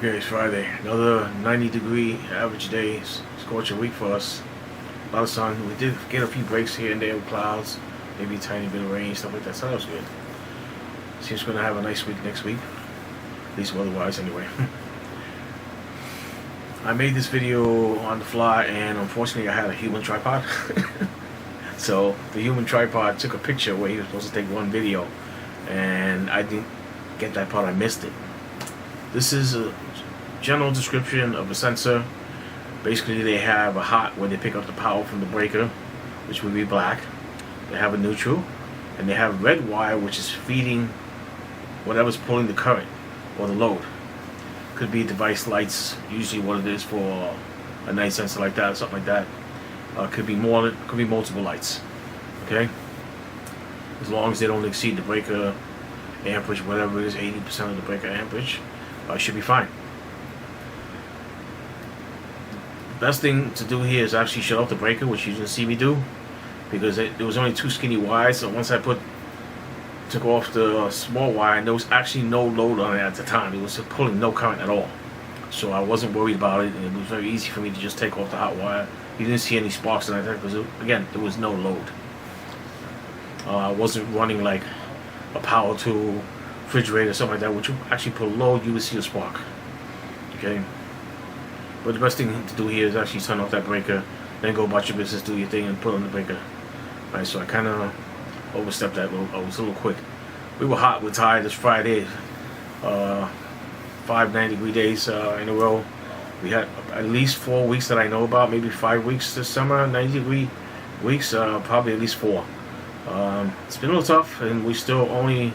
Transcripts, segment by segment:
Okay, it's Friday. Another 90-degree average day, scorching week for us. A lot of sun. We did get a few breaks here and there with clouds, maybe a tiny bit of rain, stuff like that. So that was good. Seems we're gonna have a nice week next week, at least weather-wise, anyway. I made this video on the fly, and unfortunately, I had a human tripod. So the human tripod took a picture where he was supposed to take one video, and I didn't get that part. I missed it. This is a general description of a sensor. Basically, they have a hot where they pick up the power from the breaker, which would be black. They have a neutral, and they have red wire, which is feeding whatever's pulling the current or the load. Could be device lights, usually what it is for a night sensor like that or something like that. Could be more, could be multiple lights. Okay, as long as they don't exceed the breaker amperage, whatever it is, 80% of the breaker amperage, should be fine. The best thing to do here is actually shut off the breaker, which you didn't see me do, because there was only two skinny wires. So once I took off the small wire, and there was actually no load on it at the time. It was pulling no current at all, so I wasn't worried about it, and it was very easy for me to just take off the hot wire. You didn't see any sparks in that because, again, there was no load. I wasn't running like a power tool, refrigerator, something like that, which you actually put load, you would see a spark. Okay, but the best thing to do here is actually turn off that breaker, then go about your business, do your thing, and put on the breaker. All right, so I kind of overstepped that. I was a little quick. We were hot, we're tired. It's Friday. 5 90-degree days in a row. We had at least 4 weeks that I know about, maybe 5 weeks this summer, 90-degree weeks, probably at least 4. It's been a little tough, and we're still only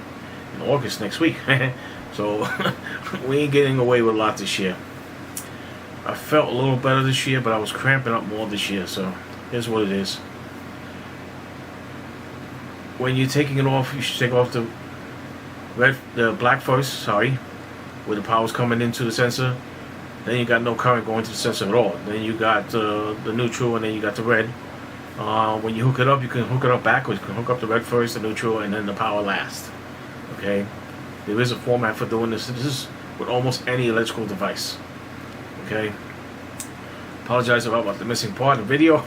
in August next week. So we ain't getting away with a lot this year. I felt a little better this year, but I was cramping up more this year, so here's what it is. When you're taking it off, you should take off the black first, where the power's coming into the sensor. Then you got no current going to the sensor at all. Then you got the neutral, and then you got the red. When you hook it up, you can hook it up backwards. You can hook up the red first, the neutral, and then the power last. Okay? There is a format for doing this. This is with almost any electrical device. Okay? Apologize about the missing part of the video.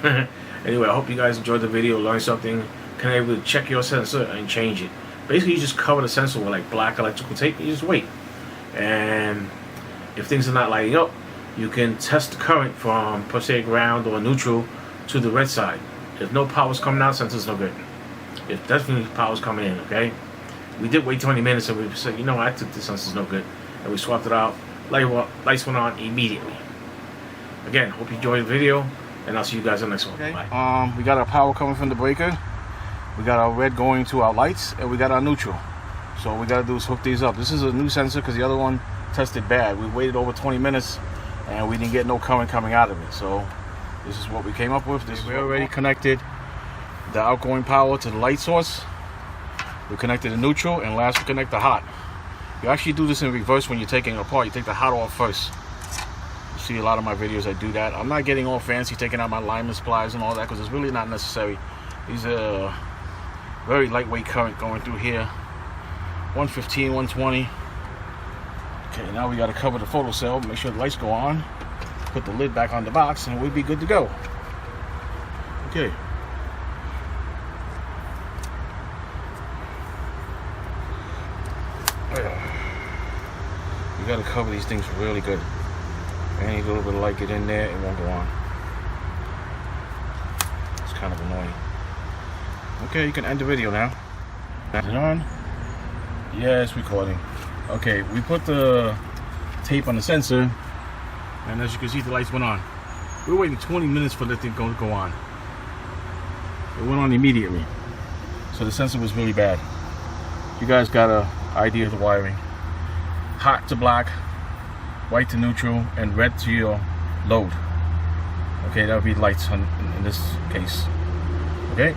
Anyway, I hope you guys enjoyed the video, learned something. Can I able to check your sensor and change it? Basically, you just cover the sensor with like black electrical tape, and you just wait. And if things are not lighting up, you can test the current from, per se, ground or neutral to the red side. If no power's coming out, sensor's no good. If definitely power's coming in, okay? We did wait 20 minutes, and we said, you know what, I think this sensor's no good. And we swapped it out. Lights went on immediately. Again, hope you enjoyed the video, and I'll see you guys in the next one. Okay. Bye. We got our power coming from the breaker. We got our red going to our lights, and we got our neutral. So what we got to do is hook these up. This is a new sensor because the other one tested bad. We waited over 20 minutes, and we didn't get no current coming out of it. So this is what we came up with. We already connected the outgoing power to the light source. We connected the neutral, and last we connect the hot. You actually do this in reverse when you're taking it apart. You take the hot off first. You see a lot of my videos, I do that. I'm not getting all fancy, taking out my lineman pliers and all that, because it's really not necessary. These are very lightweight current going through here. 115, 120. Okay, now we got to cover the photocell, make sure the lights go on, put the lid back on the box, and we'll be good to go. Okay. You got to cover these things really good. Any little bit of light get in there, it won't go on. It's kind of annoying. Okay, you can end the video now. Is it on? Yeah, it's recording. Okay, we put the tape on the sensor, and as you can see, the lights went on. We were waiting 20 minutes for the thing to go on. It went on immediately. So the sensor was really bad. You guys got an idea of the wiring. Hot to black, white to neutral, and red to your load. Okay, that would be lights in this case. Okay?